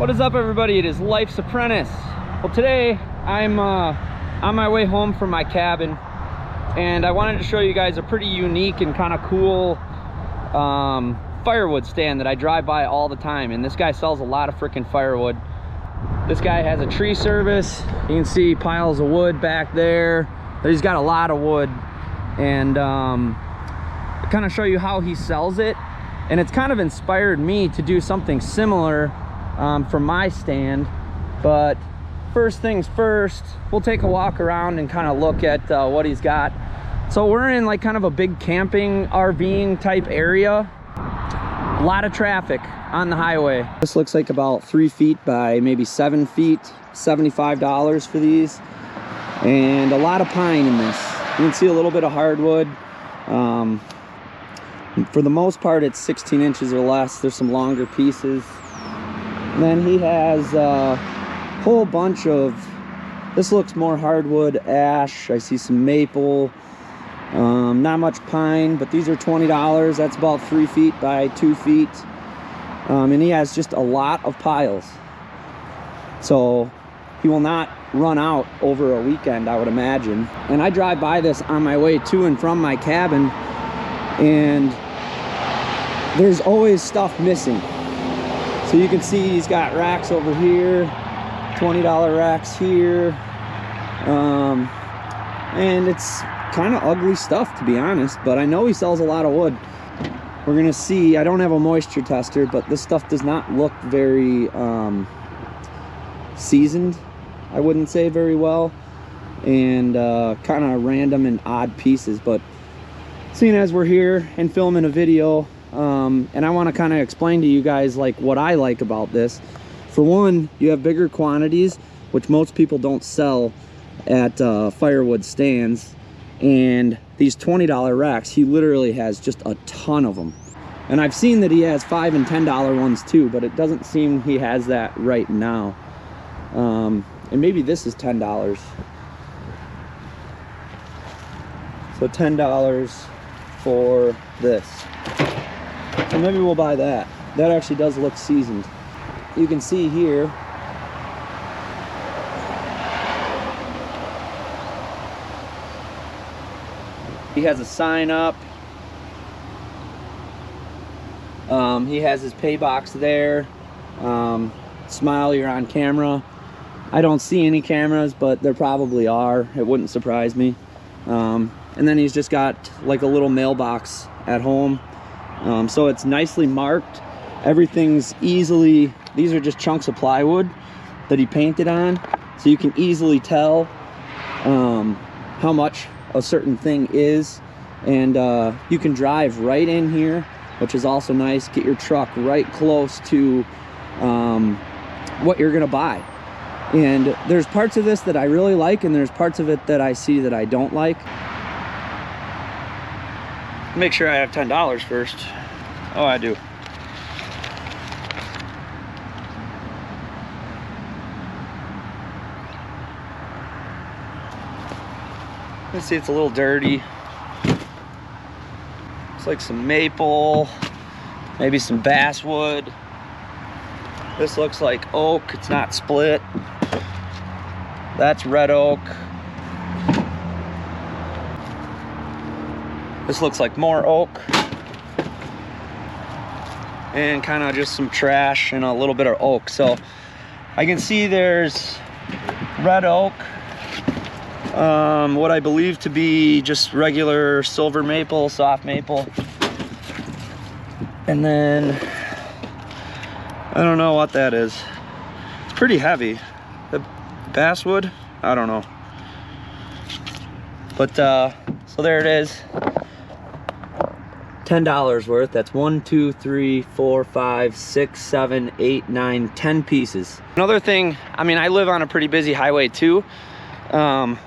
What is up, everybody? It is Life's Apprentice. Well, today I'm on my way home from my cabin, and I wanted to show you guys a pretty unique and kind of cool firewood stand that I drive by all the time. And this guy sells a lot of freaking firewood. This guy has a tree service. You can see piles of wood back there. He's got a lot of wood, and kind of show you how he sells it. And it's kind of inspired me to do something similar for my stand. But first things first, we'll take a walk around and kind of look at what he's got. So we're in like kind of a big camping, RVing type area. A lot of traffic on the highway. This looks like about 3 feet by maybe 7 feet, $75 for these. And a lot of pine in this. You can see a little bit of hardwood. For the most part, it's 16 inches or less. There's some longer pieces. And then he has a whole bunch of, this looks more hardwood, ash. I see some maple, not much pine, but these are $20. That's about 3 feet by 2 feet. And he has just a lot of piles. So he will not run out over a weekend, I would imagine. And I drive by this on my way to and from my cabin, and there's always stuff missing. So you can see he's got racks over here, $20 racks here, and it's kind of ugly stuff, to be honest, but I know he sells a lot of wood. We're gonna see. I don't have a moisture tester, but this stuff does not look very seasoned, I wouldn't say very well, and kind of random and odd pieces. But seeing as we're here and filming a video, and I want to kind of explain to you guys like what I like about this. For one, you have bigger quantities, which most people don't sell at firewood stands. And these $20 racks, he literally has just a ton of them. And I've seen that he has $5 and $10 ones too, but it doesn't seem he has that right now. And maybe this is $10. So $10 for this. So maybe we'll buy that. That actually does look seasoned. You can see here, he has a sign up. He has his pay box there. Smile, you're on camera. I don't see any cameras, but there probably are. It wouldn't surprise me. And then he's just got like a little mailbox at home. So it's nicely marked. Everything's easily, these are just chunks of plywood that he painted on. So you can easily tell how much a certain thing is. And you can drive right in here, which is also nice. Get your truck right close to what you're gonna buy. And there's parts of this that I really like, and there's parts of it that I see that I don't like. Make sure I have $10 first. Oh, I do. Let's see, it's a little dirty. Looks like some maple, maybe some basswood. This looks like oak, it's not split. That's red oak. This looks like more oak. And kind of just some trash and a little bit of oak. So I can see there's red oak, what I believe to be just regular silver maple, soft maple, and then I don't know what that is. It's pretty heavy. The basswood, I don't know, but so there it is. $10 worth. That's 1, 2, 3, 4, 5, 6, 7, 8, 9, 10 pieces. Another thing, I mean, I live on a pretty busy highway too, and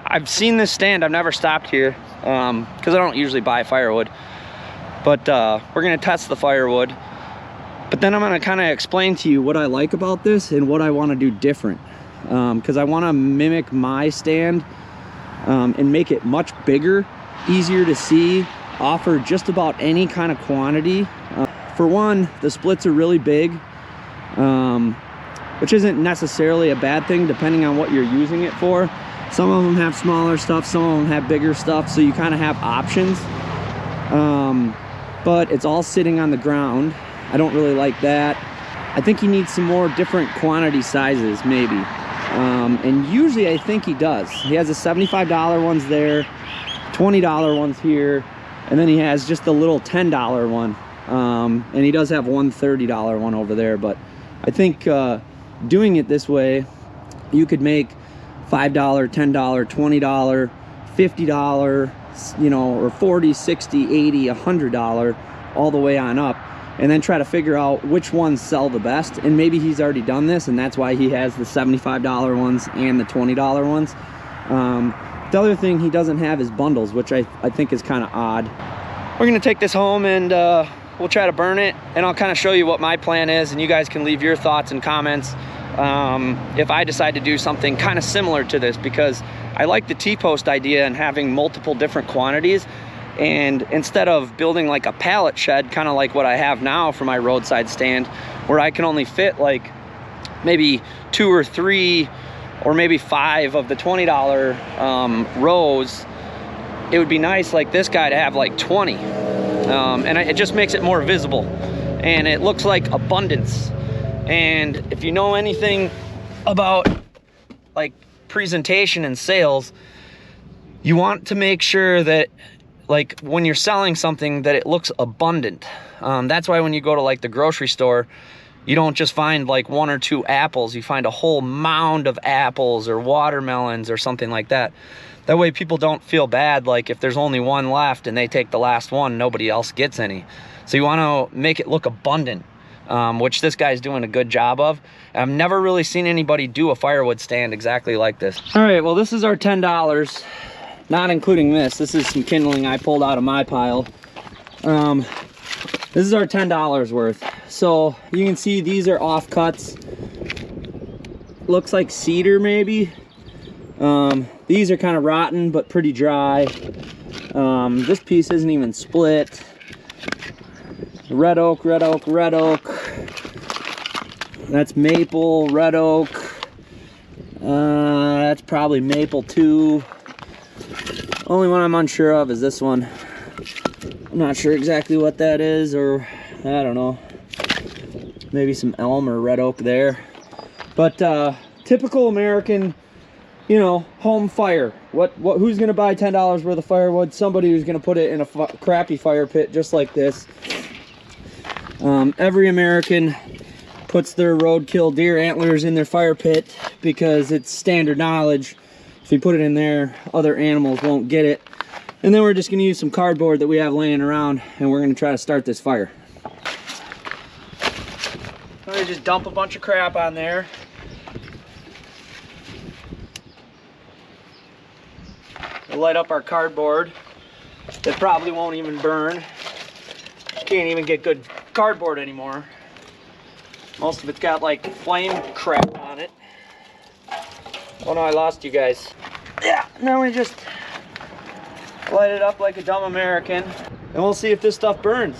I've seen this stand. I've never stopped here because I don't usually buy firewood, but we're gonna test the firewood. But then I'm gonna kind of explain to you what I like about this and what I want to do different, because I want to mimic my stand and make it much bigger, easier to see, offer just about any kind of quantity. For one, the splits are really big. which isn't necessarily a bad thing depending on what you're using it for. Some of them have smaller stuff, some of them have bigger stuff, so you kind of have options. But it's all sitting on the ground. I don't really like that. I think he needs some more different quantity sizes, maybe. And usually I think he does. He has the $75 ones there, $20 ones here, and then he has just the little $10 one. And he does have one $30 one over there. But I think doing it this way, you could make $5, $10, $20, $50, you know, or $40, $60, $80, $100, all the way on up, and then try to figure out which ones sell the best. And maybe he's already done this, and that's why he has the $75 ones and the $20 ones. The other thing he doesn't have is bundles, which I think is kind of odd. We're gonna take this home and we'll try to burn it, and I'll kind of show you what my plan is, and you guys can leave your thoughts and comments if I decide to do something kind of similar to this, because I like the T-post idea and having multiple different quantities. And instead of building like a pallet shed, kind of like what I have now for my roadside stand, where I can only fit like maybe 2 or 3 or maybe 5 of the $20 rows, it would be nice like this guy to have like 20. And it just makes it more visible, and it looks like abundance. And if you know anything about like presentation and sales, you want to make sure that like when you're selling something that it looks abundant. That's why when you go to like the grocery store, you don't just find like 1 or 2 apples, you find a whole mound of apples or watermelons or something like that. That way people don't feel bad, like if there's only one left and they take the last one, nobody else gets any. So you want to make it look abundant, which this guy's doing a good job of. I've never really seen anybody do a firewood stand exactly like this. All right, well, this is our $10, not including this. This is some kindling I pulled out of my pile. This is our $10 worth. So you can see these are offcuts. Looks like cedar maybe. These are kind of rotten but pretty dry. This piece isn't even split. Red oak, red oak, red oak. That's maple, red oak. That's probably maple too. Only one I'm unsure of is this one. I'm not sure exactly what that is, or I don't know. Maybe some elm or red oak there. But typical American, you know, home fire. Who's gonna buy $10 worth of firewood? Somebody who's gonna put it in a crappy fire pit just like this. Every American puts their roadkill deer antlers in their fire pit because it's standard knowledge. If you put it in there, other animals won't get it. And then we're just gonna use some cardboard that we have laying around, and we're gonna try to start this fire. I'm gonna just dump a bunch of crap on there. We'll light up our cardboard. That probably won't even burn. Can't even get good cardboard anymore. Most of it's got like flame crap on it. Oh no, I lost you guys. Yeah, now we just light it up like a dumb American, and we'll see if this stuff burns.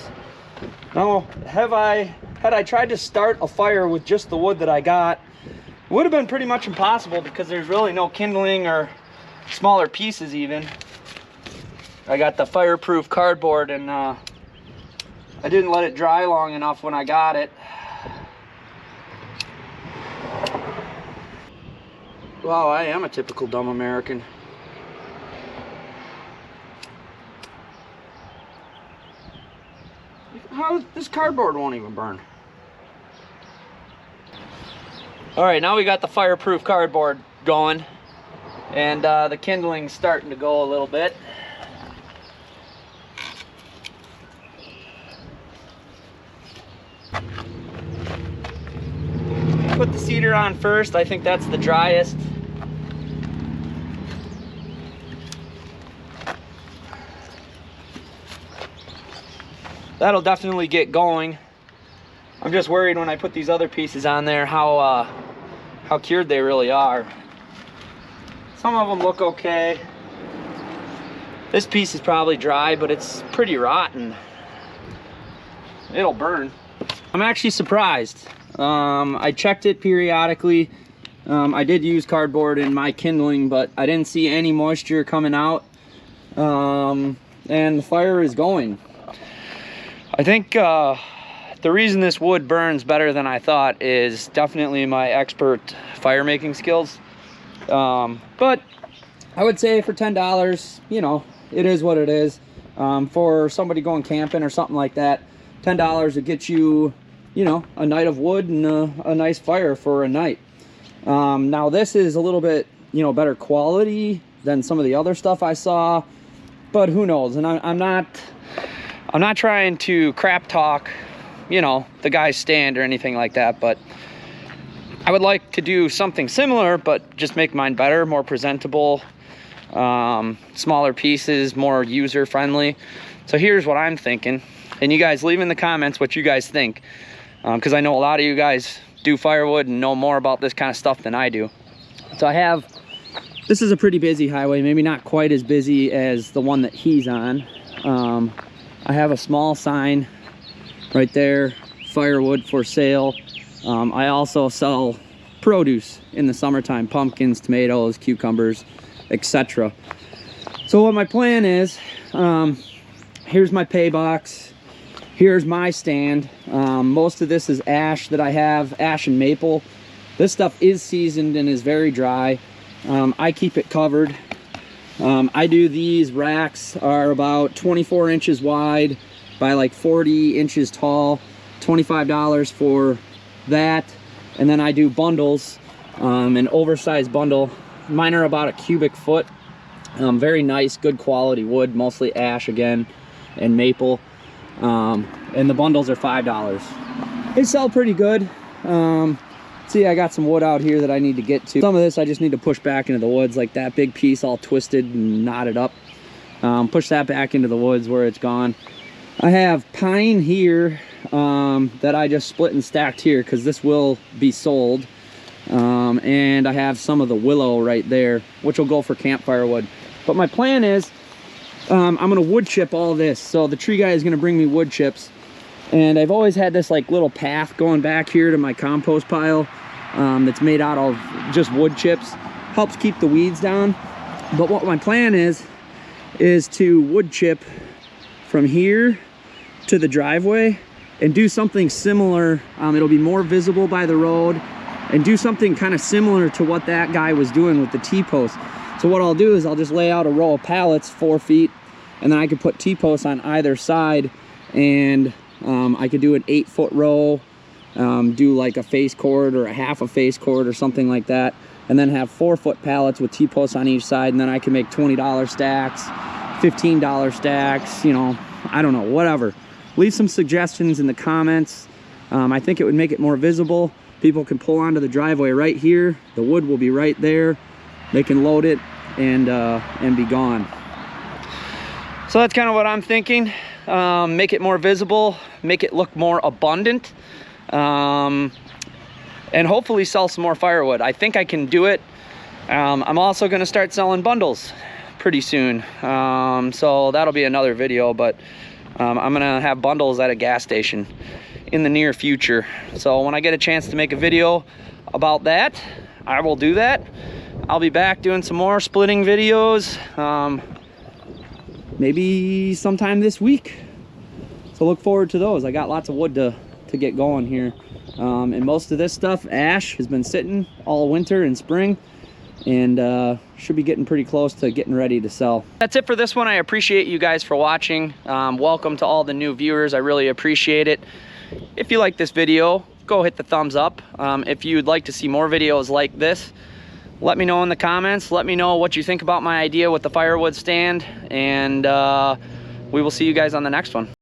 Now, had I tried to start a fire with just the wood that I got, it would have been pretty much impossible because there's really no kindling or smaller pieces even. I got the fireproof cardboard, and I didn't let it dry long enough when I got it. Wow, I am a typical dumb American. How this cardboard won't even burn. All right, now we got the fireproof cardboard going, and the kindling's starting to go a little bit. Put the cedar on first. I think that's the driest. That'll definitely get going. I'm just worried when I put these other pieces on there how cured they really are. Some of them look okay. This piece is probably dry, but it's pretty rotten. It'll burn. I'm actually surprised. I checked it periodically. I did use cardboard in my kindling, but I didn't see any moisture coming out. And the fire is going. I think the reason this wood burns better than I thought is definitely my expert fire making skills. But I would say for $10, you know, it is what it is. For somebody going camping or something like that, $10 would get you, you know, a night of wood and a nice fire for a night. Now this is a little bit, you know, better quality than some of the other stuff I saw, but who knows? And I'm not trying to crap talk, you know, the guy's stand or anything like that, but I would like to do something similar, but just make mine better, more presentable, smaller pieces, more user friendly. So here's what I'm thinking, and you guys leave in the comments what you guys think, because I know a lot of you guys do firewood and know more about this kind of stuff than I do. So this is a pretty busy highway, maybe not quite as busy as the one that he's on. I have a small sign right there, firewood for sale. I also sell produce in the summertime, pumpkins, tomatoes, cucumbers, etc. So what my plan is, here's my pay box, here's my stand. Most of this is ash that I have, ash and maple. This stuff is seasoned and is very dry. I keep it covered. I do these racks are about 24 inches wide by like 40 inches tall, $25 for that. And then I do bundles, an oversized bundle. Mine are about a cubic foot. Very nice, good quality wood, mostly ash again and maple. And the bundles are $5. They sell pretty good. See, I got some wood out here that I need to get to. Some of this I just need to push back into the woods, like that big piece all twisted and knotted up. Push that back into the woods where it's gone. I have pine here that I just split and stacked here because this will be sold. And I have some of the willow right there, which will go for campfire wood. But my plan is I'm gonna wood chip all this. So the tree guy is gonna bring me wood chips. And I've always had this like little path going back here to my compost pile that's made out of just wood chips. Helps keep the weeds down. But what my plan is to wood chip from here to the driveway and do something similar. It'll be more visible by the road, and do something kind of similar to what that guy was doing with the T-post. So what I'll do is I'll just lay out a row of pallets 4 feet, and then I could put T-posts on either side, and I could do an 8-foot row, do like a face cord or a half a face cord or something like that, and then have 4-foot pallets with T-posts on each side, and then I can make $20 stacks, $15 stacks, you know, I don't know, whatever. Leave some suggestions in the comments. I think it would make it more visible. People can pull onto the driveway right here. The wood will be right there. They can load it and be gone. So that's kind of what I'm thinking. Make it more visible, make it look more abundant, and hopefully sell some more firewood. I think I can do it. I'm also going to start selling bundles pretty soon, so that'll be another video, but I'm gonna have bundles at a gas station in the near future. So when I get a chance to make a video about that, I will do that. I'll be back doing some more splitting videos, maybe sometime this week. So look forward to those. I got lots of wood to get going here. And most of this stuff, ash, has been sitting all winter and spring, and should be getting pretty close to getting ready to sell. That's it for this one. I appreciate you guys for watching. Welcome to all the new viewers. I really appreciate it. If you like this video, go hit the thumbs up. If you'd like to see more videos like this, let me know in the comments. Let me know what you think about my idea with the firewood stand, and we will see you guys on the next one.